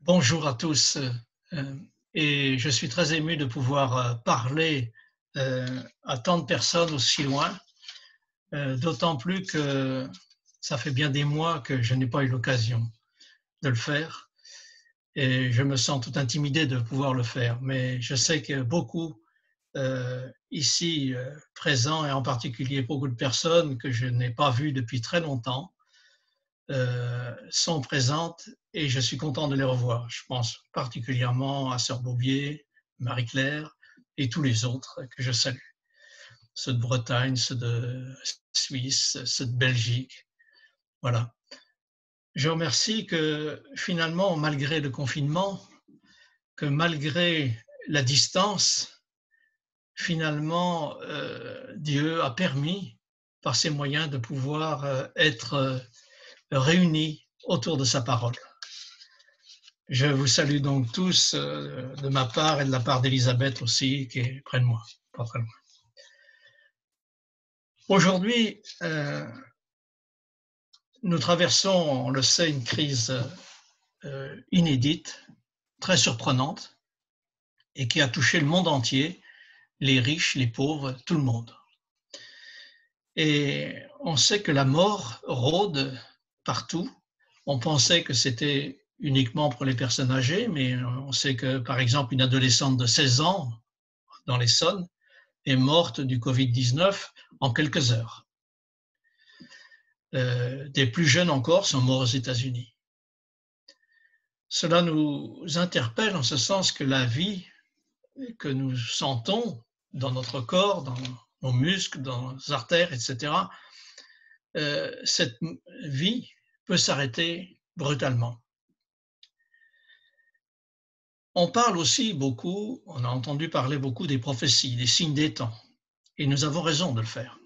Bonjour à tous, et je suis très ému de pouvoir parler à tant de personnes aussi loin, d'autant plus que ça fait bien des mois que je n'ai pas eu l'occasion de le faire et je me sens tout intimidé de pouvoir le faire. Mais je sais que beaucoup ici présents, et en particulier beaucoup de personnes que je n'ai pas vues depuis très longtemps, sont présentes et je suis content de les revoir. Je pense particulièrement à Sœur Beaubier, Marie-Claire et tous les autres que je salue. Ceux de Bretagne, ceux de Suisse, ceux de Belgique. Voilà. Je remercie que finalement, malgré le confinement, que malgré la distance, finalement, Dieu a permis, par ses moyens, de pouvoir être réunis autour de sa parole. Je vous salue donc tous de ma part et de la part d'Elisabeth aussi, qui est près de moi, pas très loin. Aujourd'hui, nous traversons, on le sait, une crise inédite, très surprenante, et qui a touché le monde entier, les riches, les pauvres, tout le monde. Et on sait que la mort rôde partout. On pensait que c'était uniquement pour les personnes âgées, mais on sait que, par exemple, une adolescente de 16 ans dans l'Essonne est morte du Covid-19 en quelques heures. Des plus jeunes encore sont morts aux États-Unis. Cela nous interpelle en ce sens que la vie que nous sentons dans notre corps, dans nos muscles, dans nos artères, etc., cette vie peut s'arrêter brutalement. On parle aussi beaucoup, on a entendu parler beaucoup des prophéties, des signes des temps, et nous avons raison de le faire.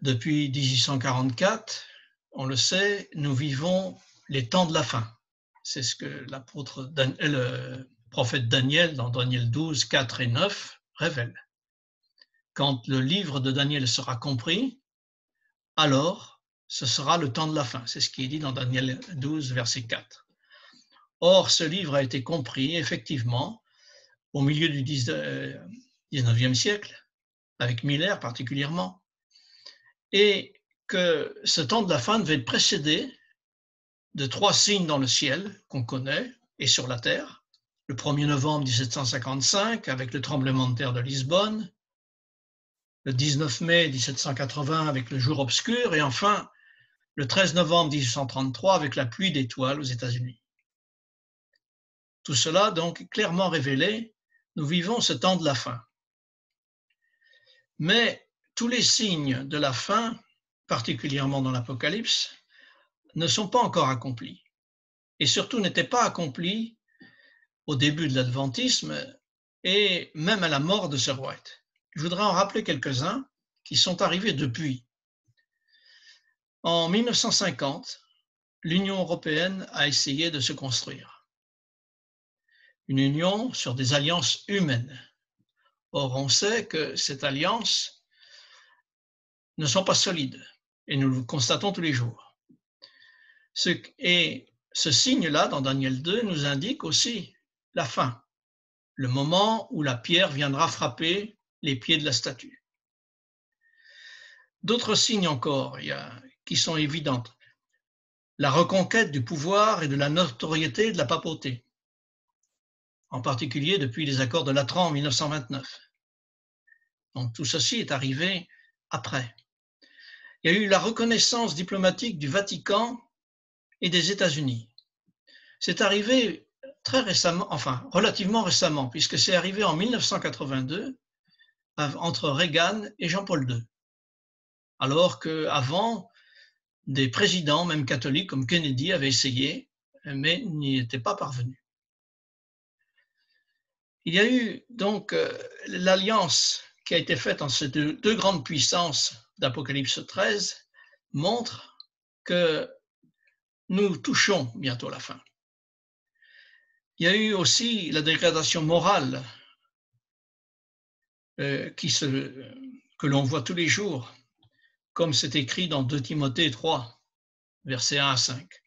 Depuis 1844, on le sait, nous vivons les temps de la fin. C'est ce que le prophète Daniel, dans Daniel 12, 4 et 9, révèle. Quand le livre de Daniel sera compris, alors ce sera le temps de la fin. C'est ce qui est dit dans Daniel 12, verset 4. Or, ce livre a été compris, effectivement, au milieu du 19e siècle, avec Miller particulièrement, et que ce temps de la fin devait être précédé de 3 signes dans le ciel qu'on connaît et sur la terre. Le 1er novembre 1755 avec le tremblement de terre de Lisbonne, le 19 mai 1780 avec le jour obscur et enfin le 13 novembre 1833 avec la pluie d'étoiles aux États-Unis. Tout cela donc clairement révélé, nous vivons ce temps de la fin. Mais tous les signes de la fin, particulièrement dans l'Apocalypse, ne sont pas encore accomplis et surtout n'étaient pas accomplis au début de l'adventisme et même à la mort de Sir White. Je voudrais en rappeler quelques-uns qui sont arrivés depuis. En 1950, l'Union européenne a essayé de se construire. Une union sur des alliances humaines. Or, on sait que ces alliances ne sont pas solides et nous le constatons tous les jours. Et ce signe-là, dans Daniel 2, nous indique aussi la fin, le moment où la pierre viendra frapper les pieds de la statue. D'autres signes encore qui sont évidents. La reconquête du pouvoir et de la notoriété de la papauté, en particulier depuis les accords de Latran en 1929. Donc tout ceci est arrivé après. Il y a eu la reconnaissance diplomatique du Vatican et des États-Unis. C'est arrivé très récemment, enfin relativement récemment, puisque c'est arrivé en 1982 entre Reagan et Jean-Paul II. Alors qu'avant, des présidents, même catholiques, comme Kennedy, avaient essayé, mais n'y étaient pas parvenus. Il y a eu donc l'alliance qui a été faite entre ces deux grandes puissances d'Apocalypse 13 montre que nous touchons bientôt la fin. Il y a eu aussi la dégradation morale que l'on voit tous les jours, comme c'est écrit dans 2 Timothée 3, versets 1 à 5.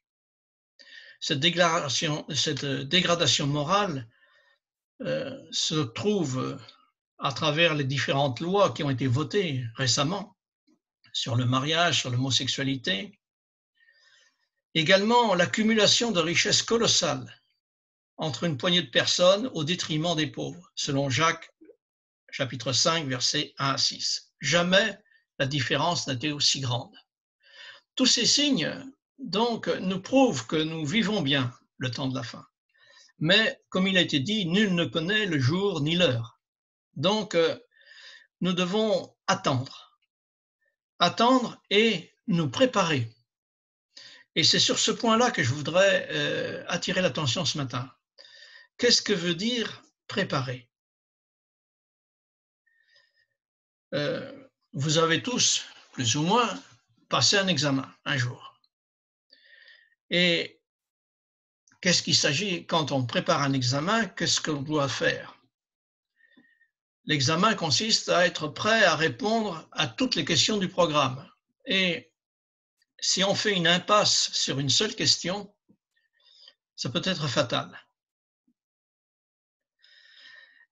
Cette dégradation morale se trouve à travers les différentes lois qui ont été votées récemment sur le mariage, sur l'homosexualité. Également, l'accumulation de richesses colossales entre une poignée de personnes au détriment des pauvres, selon Jacques, chapitre 5, versets 1 à 6. Jamais la différence n'a été aussi grande. Tous ces signes, donc, nous prouvent que nous vivons bien le temps de la fin. Mais, comme il a été dit, nul ne connaît le jour ni l'heure. Donc, nous devons attendre et nous préparer. Et c'est sur ce point-là que je voudrais attirer l'attention ce matin. Qu'est-ce que veut dire préparer? Vous avez tous, plus ou moins, passé un examen un jour. Et qu'est-ce qu'il s'agit quand on prépare un examen? Qu'est-ce qu'on doit faire? L'examen consiste à être prêt à répondre à toutes les questions du programme. Et si on fait une impasse sur une seule question, ça peut être fatal.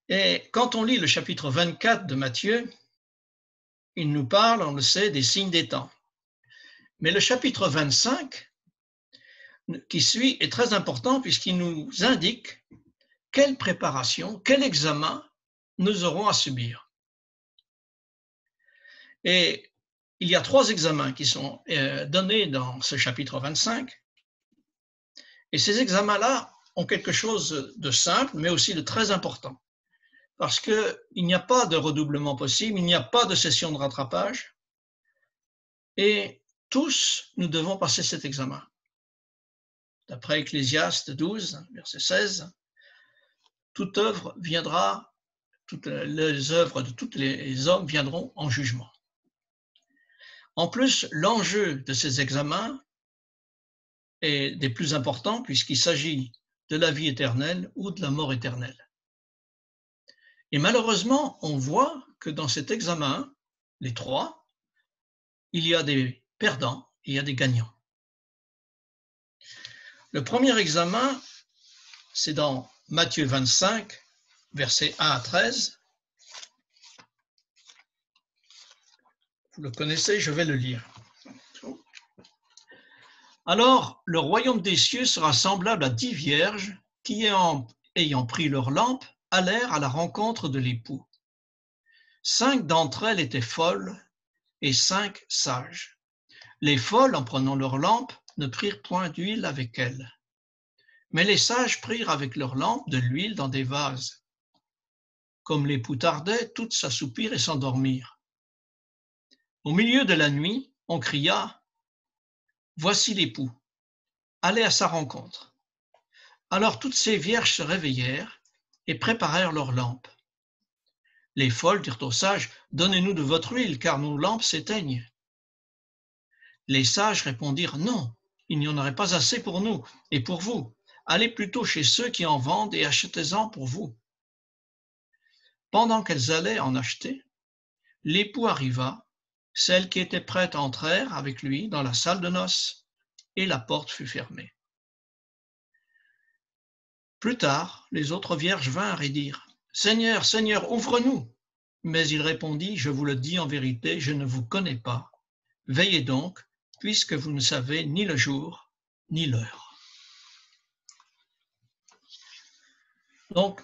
Et quand on lit le chapitre 24 de Matthieu, il nous parle, on le sait, des signes des temps. Mais le chapitre 25 qui suit est très important puisqu'il nous indique quelle préparation, quel examen nous aurons à subir. Et il y a 3 examens qui sont donnés dans ce chapitre 25. Et ces examens-là ont quelque chose de simple, mais aussi de très important. Parce qu'il n'y a pas de redoublement possible, il n'y a pas de session de rattrapage. Et tous, nous devons passer cet examen. D'après Ecclésiaste 12, verset 16, toute œuvre viendra, toutes les œuvres de tous les hommes viendront en jugement. En plus, l'enjeu de ces examens est des plus importants puisqu'il s'agit de la vie éternelle ou de la mort éternelle. Et malheureusement, on voit que dans cet examen, les 3, il y a des perdants, il y a des gagnants. Le premier examen, c'est dans Matthieu 25, versets 1 à 13. Vous le connaissez, je vais le lire. Alors, le royaume des cieux sera semblable à 10 vierges qui, ayant pris leur lampe, allèrent à la rencontre de l'époux. 5 d'entre elles étaient folles et 5 sages. Les folles, en prenant leur lampe, ne prirent point d'huile avec elles. Mais les sages prirent avec leur lampe de l'huile dans des vases. Comme l'époux tardait, toutes s'assoupirent et s'endormirent. Au milieu de la nuit, on cria « Voici l'époux, allez à sa rencontre ». Alors toutes ces vierges se réveillèrent et préparèrent leurs lampes. Les folles dirent aux sages « Donnez-nous de votre huile, car nos lampes s'éteignent ». Les sages répondirent « Non, il n'y en aurait pas assez pour nous et pour vous. Allez plutôt chez ceux qui en vendent et achetez-en pour vous. » Pendant qu'elles allaient en acheter, l'époux arriva. Celles qui étaient prêtes entrèrent avec lui dans la salle de noces et la porte fut fermée. Plus tard, les autres vierges vinrent et dirent « Seigneur, Seigneur, ouvre-nous » Mais il répondit « Je vous le dis en vérité, je ne vous connais pas. Veillez donc, puisque vous ne savez ni le jour ni l'heure. » Donc,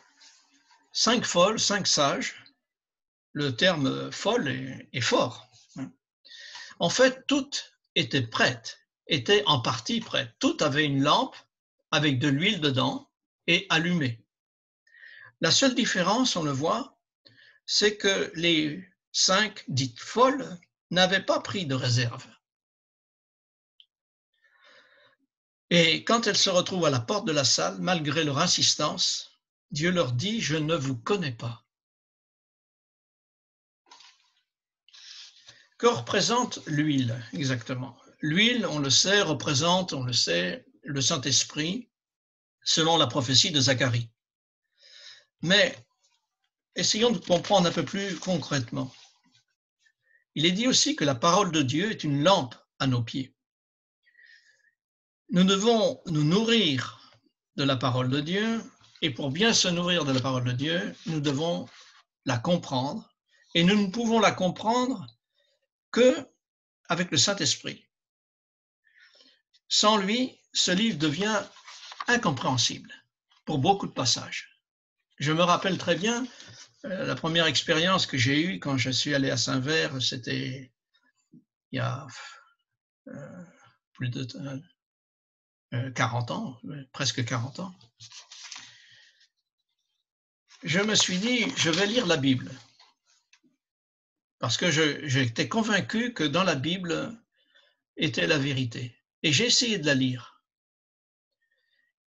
5 folles, 5 sages. Le terme folle est fort. En fait, toutes étaient prêtes, étaient en partie prêtes. Toutes avaient une lampe avec de l'huile dedans et allumée. La seule différence, on le voit, c'est que les 5 dites folles n'avaient pas pris de réserve. Et quand elles se retrouvent à la porte de la salle, malgré leur insistance, Dieu leur dit « Je ne vous connais pas ». Que représente l'huile exactement? L'huile, on le sait, représente, on le sait, le Saint-Esprit, selon la prophétie de Zacharie. Mais essayons de comprendre un peu plus concrètement. Il est dit aussi que la parole de Dieu est une lampe à nos pieds. Nous devons nous nourrir de la parole de Dieu, et pour bien se nourrir de la parole de Dieu, nous devons la comprendre, et nous ne pouvons la comprendre que avec le Saint-Esprit. Sans lui, ce livre devient incompréhensible pour beaucoup de passages. Je me rappelle très bien la première expérience que j'ai eue quand je suis allé à Saint-Vert, c'était il y a plus de 40 ans, presque 40 ans. Je me suis dit, je vais lire la Bible. Parce que j'étais convaincu que dans la Bible était la vérité. Et j'ai essayé de la lire.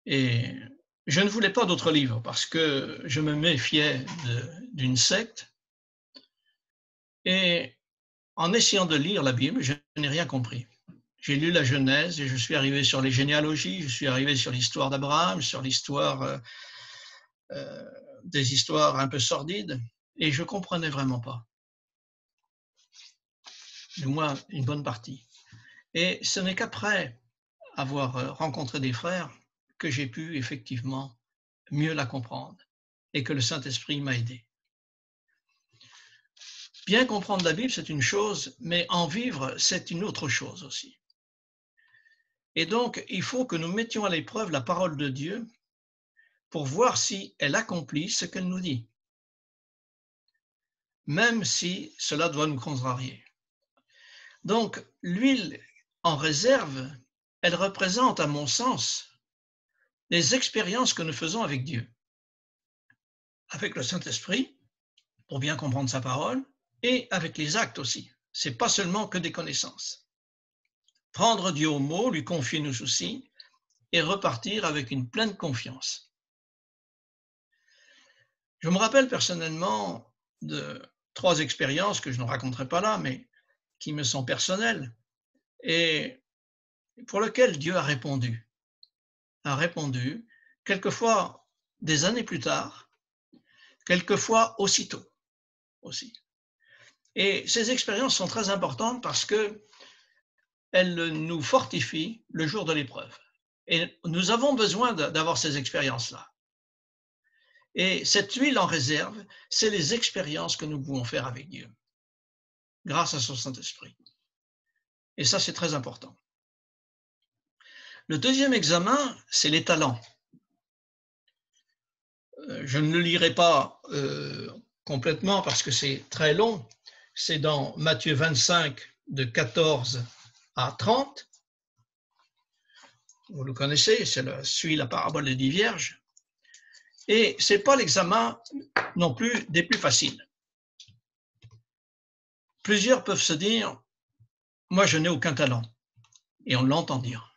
Et je ne voulais pas d'autres livres parce que je me méfiais d'une secte. Et en essayant de lire la Bible, je n'ai rien compris. J'ai lu la Genèse et je suis arrivé sur les généalogies, je suis arrivé sur l'histoire d'Abraham, sur l'histoire des histoires un peu sordides, et je ne comprenais vraiment pas. Du moins, une bonne partie. Et ce n'est qu'après avoir rencontré des frères que j'ai pu effectivement mieux la comprendre et que le Saint-Esprit m'a aidé. Bien comprendre la Bible, c'est une chose, mais en vivre, c'est une autre chose aussi. Et donc, il faut que nous mettions à l'épreuve la parole de Dieu pour voir si elle accomplit ce qu'elle nous dit, même si cela doit nous contrarier. Donc, l'huile en réserve, elle représente, à mon sens, les expériences que nous faisons avec Dieu, avec le Saint-Esprit, pour bien comprendre sa parole, et avec les actes aussi. Ce n'est pas seulement que des connaissances. Prendre Dieu au mot, lui confier nos soucis, et repartir avec une pleine confiance. Je me rappelle personnellement de 3 expériences que je ne raconterai pas là, mais qui me sont personnelles, et pour lesquelles Dieu a répondu, quelquefois des années plus tard, quelquefois aussitôt aussi. Et ces expériences sont très importantes parce qu'elles nous fortifient le jour de l'épreuve. Et nous avons besoin d'avoir ces expériences-là. Et cette huile en réserve, c'est les expériences que nous pouvons faire avec Dieu, grâce à son Saint-Esprit. Et ça, c'est très important. Le deuxième examen, c'est les talents. Je ne le lirai pas complètement parce que c'est très long. C'est dans Matthieu 25, de 14 à 30. Vous le connaissez, suit la parabole des 10 vierges. Et ce n'est pas l'examen non plus des plus faciles. Plusieurs peuvent se dire, moi je n'ai aucun talent. Et on l'entend dire.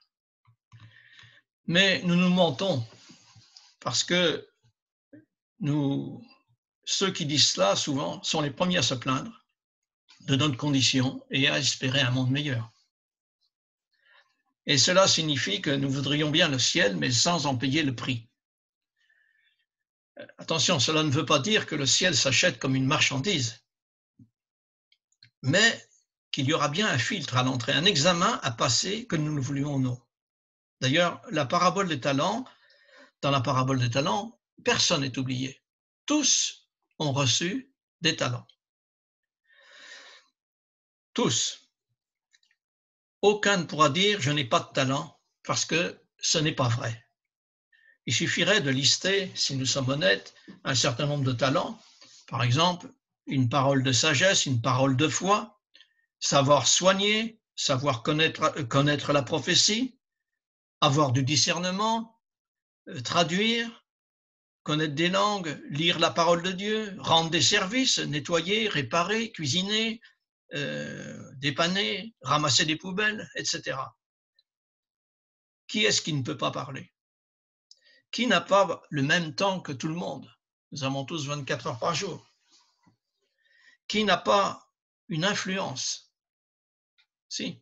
Mais nous nous mentons parce que ceux qui disent cela, souvent, sont les premiers à se plaindre de notre condition et à espérer un monde meilleur. Et cela signifie que nous voudrions bien le ciel, mais sans en payer le prix. Attention, cela ne veut pas dire que le ciel s'achète comme une marchandise, mais qu'il y aura bien un filtre à l'entrée, un examen à passer, que nous le voulions ou non. D'ailleurs, dans la parabole des talents, personne n'est oublié. Tous ont reçu des talents. Tous. Aucun ne pourra dire « je n'ai pas de talent » parce que ce n'est pas vrai. Il suffirait de lister, si nous sommes honnêtes, un certain nombre de talents. Par exemple, une parole de sagesse, une parole de foi, savoir soigner, savoir connaître la prophétie, avoir du discernement, traduire, connaître des langues, lire la parole de Dieu, rendre des services, nettoyer, réparer, cuisiner, dépanner, ramasser des poubelles, etc. Qui est-ce qui ne peut pas parler? Qui n'a pas le même temps que tout le monde? Nous avons tous 24 heures par jour. Qui n'a pas une influence? Si.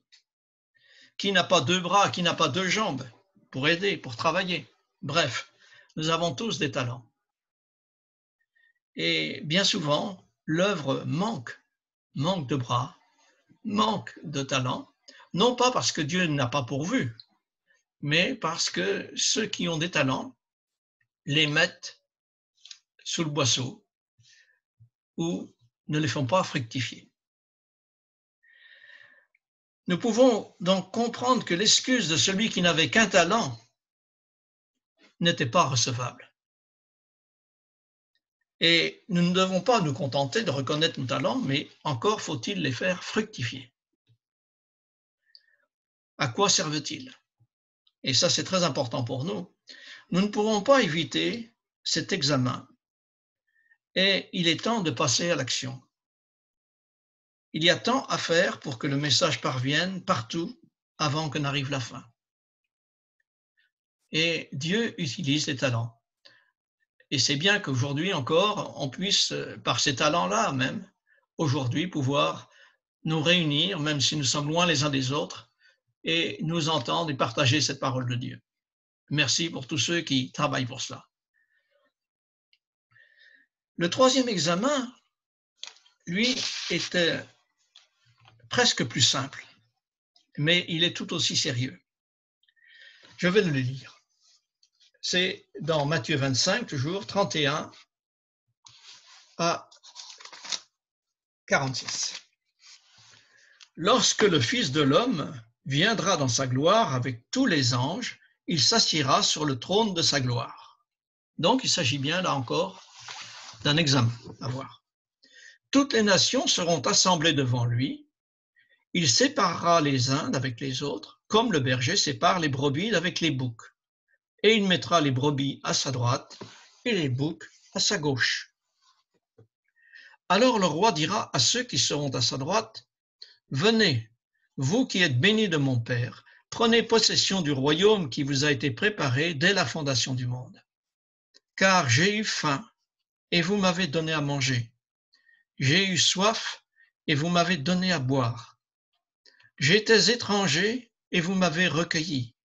Qui n'a pas 2 bras, qui n'a pas 2 jambes pour aider, pour travailler? Bref, nous avons tous des talents. Et bien souvent, l'œuvre manque de bras, manque de talent, non pas parce que Dieu n'a pas pourvu, mais parce que ceux qui ont des talents les mettent sous le boisseau ou ne les font pas fructifier. Nous pouvons donc comprendre que l'excuse de celui qui n'avait qu'un talent n'était pas recevable. Et nous ne devons pas nous contenter de reconnaître nos talents, mais encore faut-il les faire fructifier. À quoi servent-ils? Et ça, c'est très important pour nous. Nous ne pourrons pas éviter cet examen et il est temps de passer à l'action. Il y a tant à faire pour que le message parvienne partout avant que n'arrive la fin. Et Dieu utilise les talents. Et c'est bien qu'aujourd'hui encore, on puisse, par ces talents-là même, aujourd'hui pouvoir nous réunir, même si nous sommes loin les uns des autres, et nous entendre et partager cette parole de Dieu. Merci pour tous ceux qui travaillent pour cela. Le troisième examen, lui, était presque plus simple, mais il est tout aussi sérieux. Je vais le lire. C'est dans Matthieu 25, toujours 31 à 46. Lorsque le Fils de l'homme viendra dans sa gloire avec tous les anges, il s'assiera sur le trône de sa gloire. Donc, il s'agit bien, là encore, d'un examen à voir. Toutes les nations seront assemblées devant lui. Il séparera les uns d'avec les autres, comme le berger sépare les brebis d'avec les boucs. Et il mettra les brebis à sa droite et les boucs à sa gauche. Alors le roi dira à ceux qui seront à sa droite, « Venez, vous qui êtes bénis de mon Père, prenez possession du royaume qui vous a été préparé dès la fondation du monde. Car j'ai eu faim, et vous m'avez donné à manger. J'ai eu soif, et vous m'avez donné à boire. J'étais étranger, et vous m'avez recueilli.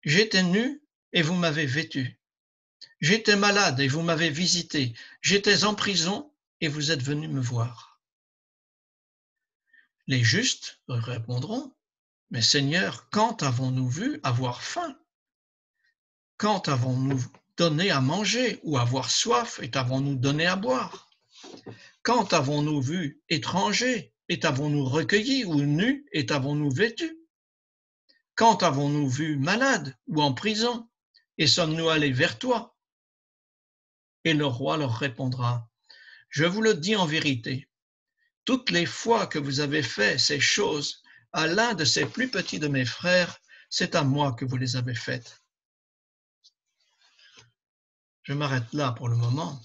J'étais nu, et vous m'avez vêtu. J'étais malade, et vous m'avez visité. J'étais en prison, et vous êtes venus me voir. » Les justes répondront, « Mais Seigneur, quand avons-nous vu avoir faim? Quand avons-nous donné à manger ou avoir soif et t'avons-nous donné à boire? Quand avons-nous vu étranger et t'avons-nous recueilli ou nu et t'avons-nous vêtu? Quand avons-nous vu malade ou en prison et sommes-nous allés vers toi? » Et le roi leur répondra, « Je vous le dis en vérité, toutes les fois que vous avez fait ces choses à l'un de ces plus petits de mes frères, c'est à moi que vous les avez faites. » Je m'arrête là pour le moment.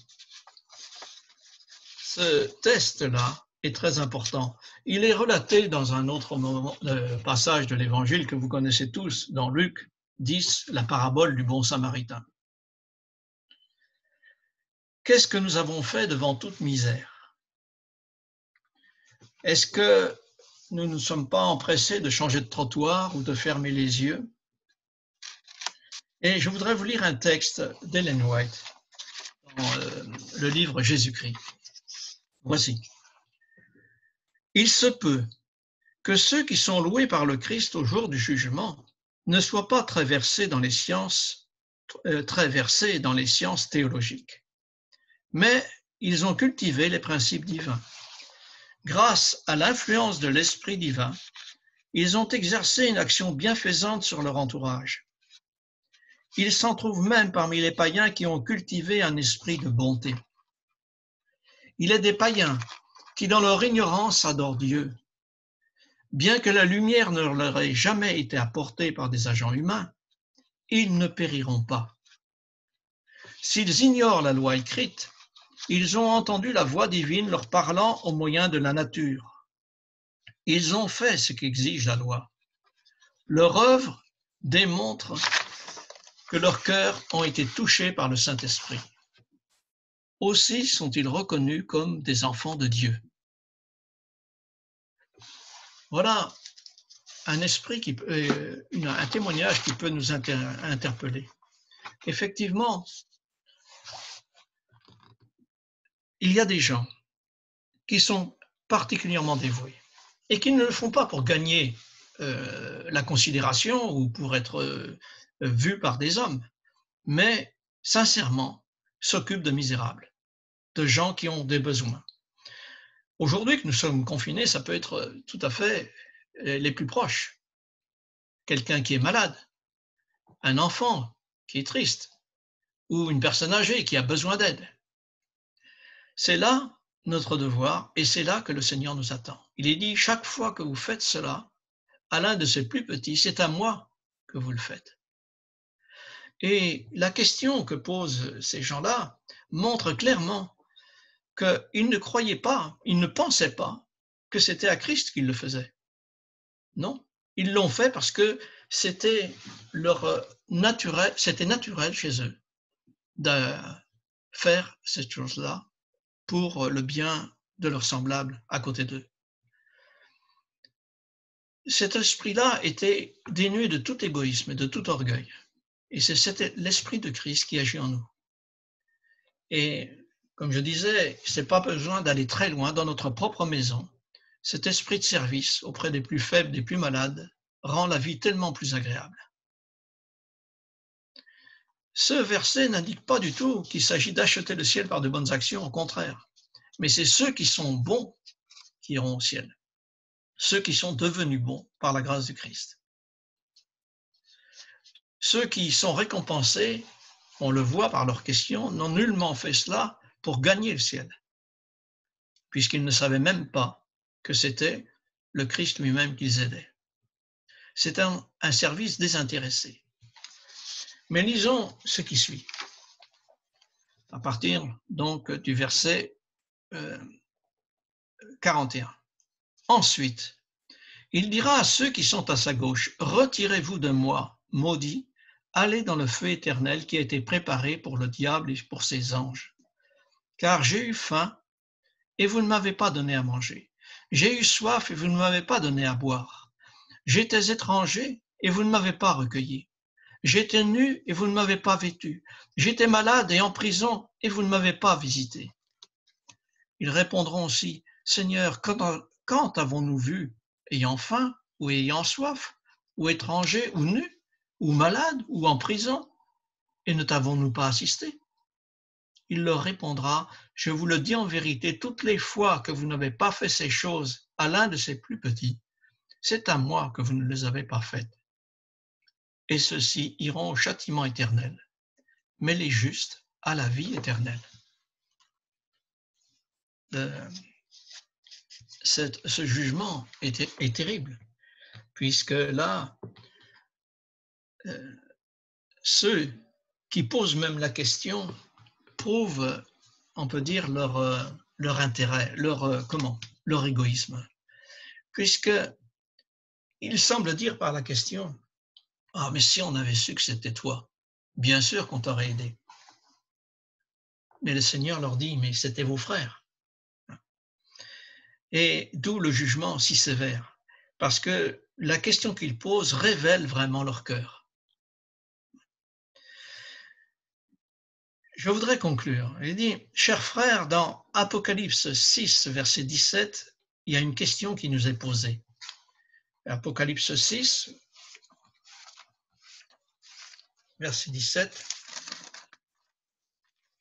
Ce test-là est très important. Il est relaté dans un autre passage de l'Évangile que vous connaissez tous, dans Luc 10, la parabole du bon samaritain. Qu'est-ce que nous avons fait devant toute misère? Est-ce que nous ne sommes pas empressés de changer de trottoir ou de fermer les yeux? Et je voudrais vous lire un texte d'Ellen White dans le livre Jésus-Christ. Voici. « Il se peut que ceux qui sont loués par le Christ au jour du jugement ne soient pas très versés dans les sciences théologiques, mais ils ont cultivé les principes divins. Grâce à l'influence de l'Esprit divin, ils ont exercé une action bienfaisante sur leur entourage. Il s'en trouve même parmi les païens qui ont cultivé un esprit de bonté. Il est des païens qui, dans leur ignorance, adorent Dieu. Bien que la lumière ne leur ait jamais été apportée par des agents humains, ils ne périront pas. S'ils ignorent la loi écrite, ils ont entendu la voix divine leur parlant au moyen de la nature. Ils ont fait ce qu'exige la loi. Leur œuvre démontre que leurs cœurs ont été touchés par le Saint-Esprit. Aussi sont-ils reconnus comme des enfants de Dieu. Voilà un témoignage qui peut nous interpeller. Effectivement, il y a des gens qui sont particulièrement dévoués et qui ne le font pas pour gagner la considération ou pour être vu par des hommes, mais sincèrement s'occupe de misérables, de gens qui ont des besoins. Aujourd'hui que nous sommes confinés, ça peut être tout à fait les plus proches. Quelqu'un qui est malade, un enfant qui est triste, ou une personne âgée qui a besoin d'aide. C'est là notre devoir et c'est là que le Seigneur nous attend. Il est dit, chaque fois que vous faites cela, à l'un de ses plus petits, c'est à moi que vous le faites. Et la question que posent ces gens-là montre clairement qu'ils ne croyaient pas, ils ne pensaient pas que c'était à Christ qu'ils le faisaient. Non, ils l'ont fait parce que c'était naturel chez eux de faire cette chose-là pour le bien de leurs semblables à côté d'eux. Cet esprit-là était dénué de tout égoïsme et de tout orgueil. Et c'est l'esprit de Christ qui agit en nous. Et comme je disais, c'est pas besoin d'aller très loin dans notre propre maison. Cet esprit de service auprès des plus faibles, des plus malades, rend la vie tellement plus agréable. Ce verset n'indique pas du tout qu'il s'agit d'acheter le ciel par de bonnes actions, au contraire. Mais c'est ceux qui sont bons qui iront au ciel. Ceux qui sont devenus bons par la grâce du Christ. Ceux qui sont récompensés, on le voit par leurs questions, n'ont nullement fait cela pour gagner le ciel, puisqu'ils ne savaient même pas que c'était le Christ lui-même qu'ils aidaient. C'est un service désintéressé. Mais lisons ce qui suit, à partir donc du verset 41. Ensuite, il dira à ceux qui sont à sa gauche, « Retirez-vous de moi, maudits, allez dans le feu éternel qui a été préparé pour le diable et pour ses anges. Car j'ai eu faim et vous ne m'avez pas donné à manger. J'ai eu soif et vous ne m'avez pas donné à boire. J'étais étranger et vous ne m'avez pas recueilli. J'étais nu et vous ne m'avez pas vêtu. J'étais malade et en prison et vous ne m'avez pas visité. » Ils répondront aussi, « Seigneur, quand avons-nous vu, ayant faim ou ayant soif, ou étranger ou nu, ou malade ou en prison, et ne t'avons-nous pas assisté ?» Il leur répondra, « Je vous le dis en vérité, toutes les fois que vous n'avez pas fait ces choses à l'un de ces plus petits, c'est à moi que vous ne les avez pas faites. Et ceux-ci iront au châtiment éternel, mais les justes à la vie éternelle. » Ce jugement est terrible, puisque là, ceux qui posent même la question prouvent, on peut dire, leur intérêt, leur égoïsme, puisqu'ils semblent dire par la question, « Ah, mais si on avait su que c'était toi, bien sûr qu'on t'aurait aidé. » Mais le Seigneur leur dit, « Mais c'était vos frères. » Et d'où le jugement si sévère, parce que la question qu'ils posent révèle vraiment leur cœur. Je voudrais conclure. Il dit, « Chers frères, dans Apocalypse 6, verset 17, il y a une question qui nous est posée. » Apocalypse 6, verset 17,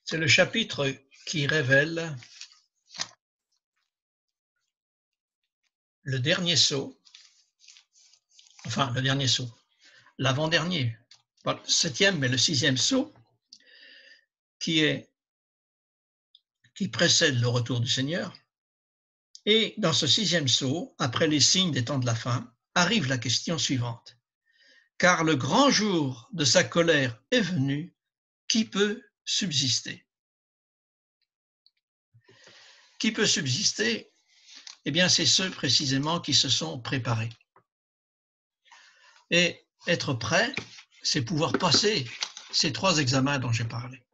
c'est le chapitre qui révèle le dernier sceau, l'avant-dernier, pas le 7e, mais le 6e sceau, qui précède le retour du Seigneur. Et dans ce 6e sceau, après les signes des temps de la fin, arrive la question suivante. « Car le grand jour de sa colère est venu, qui peut subsister ?» Qui peut subsister? Eh bien, c'est ceux précisément qui se sont préparés. Et être prêt, c'est pouvoir passer ces 3 examens dont j'ai parlé.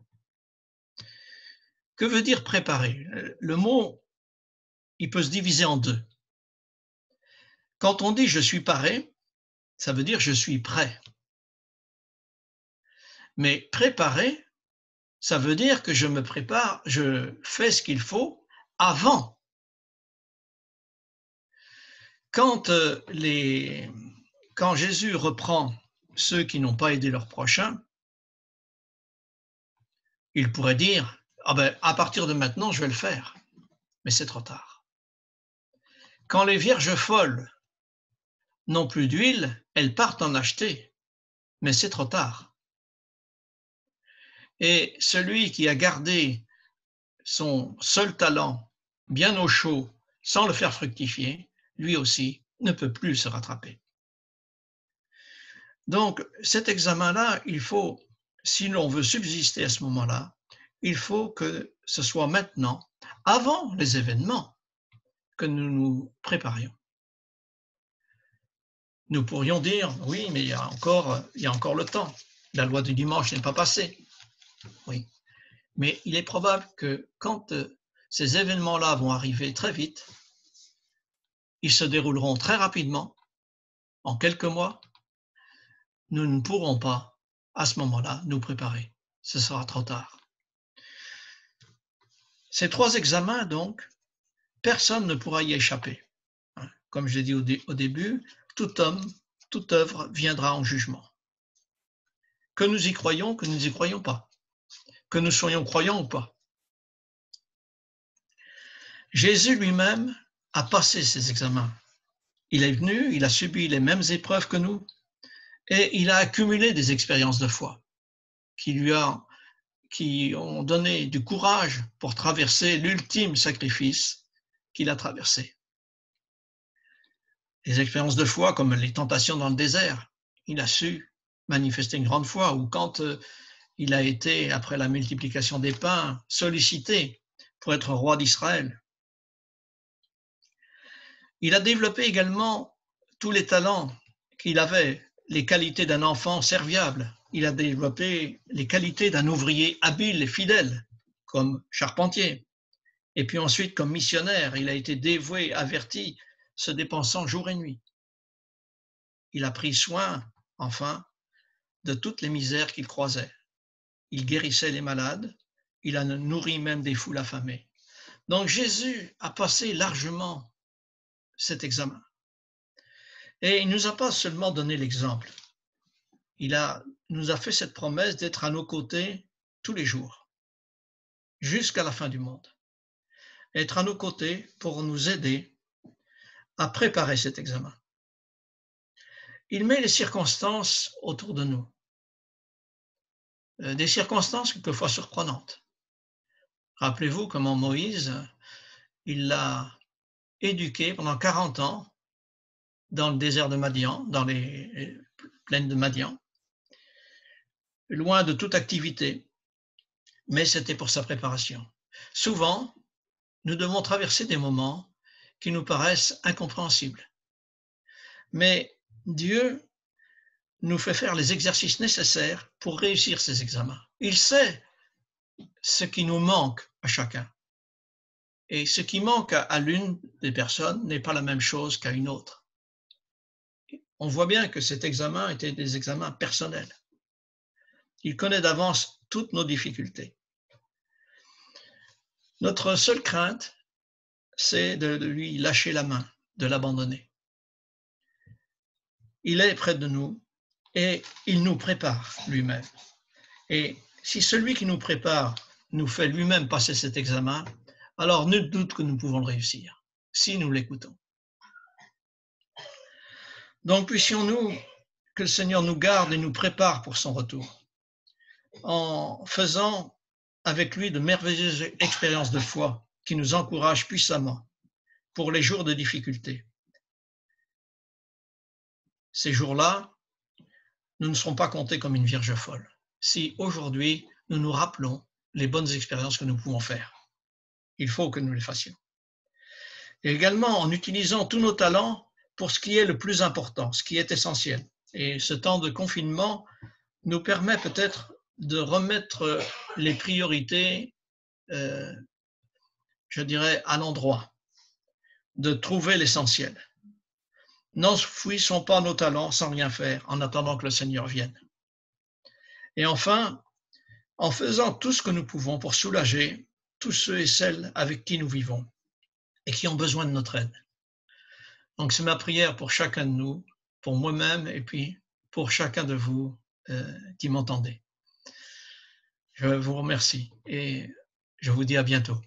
Que veut dire préparer? Le mot, il peut se diviser en 2. Quand on dit « je suis paré », ça veut dire « je suis prêt ». Mais préparer, ça veut dire que je me prépare, je fais ce qu'il faut avant. Quand les quand Jésus reprend ceux qui n'ont pas aidé leur prochain, il pourrait dire, ah ben, à partir de maintenant, je vais le faire. Mais c'est trop tard. Quand les vierges folles n'ont plus d'huile, elles partent en acheter, mais c'est trop tard. Et celui qui a gardé son seul talent bien au chaud, sans le faire fructifier, lui aussi ne peut plus se rattraper. Donc, cet examen-là, il faut, si l'on veut subsister à ce moment-là, il faut que ce soit maintenant, avant les événements, que nous nous préparions. Nous pourrions dire, oui, mais il y a encore le temps. La loi du dimanche n'est pas passée. Oui. Mais il est probable que quand ces événements-là vont arriver très vite, ils se dérouleront très rapidement, en quelques mois, nous ne pourrons pas, à ce moment-là, nous préparer. Ce sera trop tard. Ces 3 examens, donc, personne ne pourra y échapper. Comme je l'ai dit au début, tout homme, toute œuvre viendra en jugement. Que nous y croyons, que nous n'y croyons pas. Que nous soyons croyants ou pas. Jésus lui-même a passé ces examens. Il est venu, il a subi les mêmes épreuves que nous et il a accumulé des expériences de foi qui ont donné du courage pour traverser l'ultime sacrifice qu'il a traversé. Les expériences de foi comme les tentations dans le désert, il a su manifester une grande foi, ou quand il a été, après la multiplication des pains, sollicité pour être roi d'Israël. Il a développé également tous les talents qu'il avait, les qualités d'un enfant serviable. Il a développé les qualités d'un ouvrier habile et fidèle, comme charpentier. Et puis ensuite, comme missionnaire, il a été dévoué, averti, se dépensant jour et nuit. Il a pris soin, enfin, de toutes les misères qu'il croisait. Il guérissait les malades, il a nourri même des foules affamées. Donc Jésus a passé largement cet examen. Et il ne nous a pas seulement donné l'exemple, il nous a fait cette promesse d'être à nos côtés tous les jours, jusqu'à la fin du monde. Être à nos côtés pour nous aider à préparer cet examen. Il met les circonstances autour de nous, des circonstances quelquefois surprenantes. Rappelez-vous comment Moïse, il l'a éduqué pendant 40 ans dans le désert de Madian, dans les plaines de Madian, loin de toute activité, mais c'était pour sa préparation. Souvent, nous devons traverser des moments qui nous paraissent incompréhensibles. Mais Dieu nous fait faire les exercices nécessaires pour réussir ces examens. Il sait ce qui nous manque à chacun. Et ce qui manque à l'une des personnes n'est pas la même chose qu'à une autre. On voit bien que cet examen était des examens personnels. Il connaît d'avance toutes nos difficultés. Notre seule crainte, c'est de lui lâcher la main, de l'abandonner. Il est près de nous et il nous prépare lui-même. Et si celui qui nous prépare nous fait lui-même passer cet examen, alors nul doute que nous pouvons le réussir, si nous l'écoutons. Donc puissions-nous, que le Seigneur nous garde et nous prépare pour son retour, en faisant avec lui de merveilleuses expériences de foi qui nous encouragent puissamment pour les jours de difficulté. Ces jours-là, nous ne serons pas comptés comme une vierge folle, si aujourd'hui nous nous rappelons les bonnes expériences que nous pouvons faire. Il faut que nous les fassions. Et également en utilisant tous nos talents pour ce qui est le plus important, ce qui est essentiel. Et ce temps de confinement nous permet peut-être de remettre les priorités, je dirais, à l'endroit, de trouver l'essentiel. N'enfouissons pas nos talents sans rien faire en attendant que le Seigneur vienne. Et enfin, en faisant tout ce que nous pouvons pour soulager tous ceux et celles avec qui nous vivons et qui ont besoin de notre aide. Donc c'est ma prière pour chacun de nous pour moi-même et puis pour chacun de vous qui m'entendez. Je vous remercie et je vous dis à bientôt.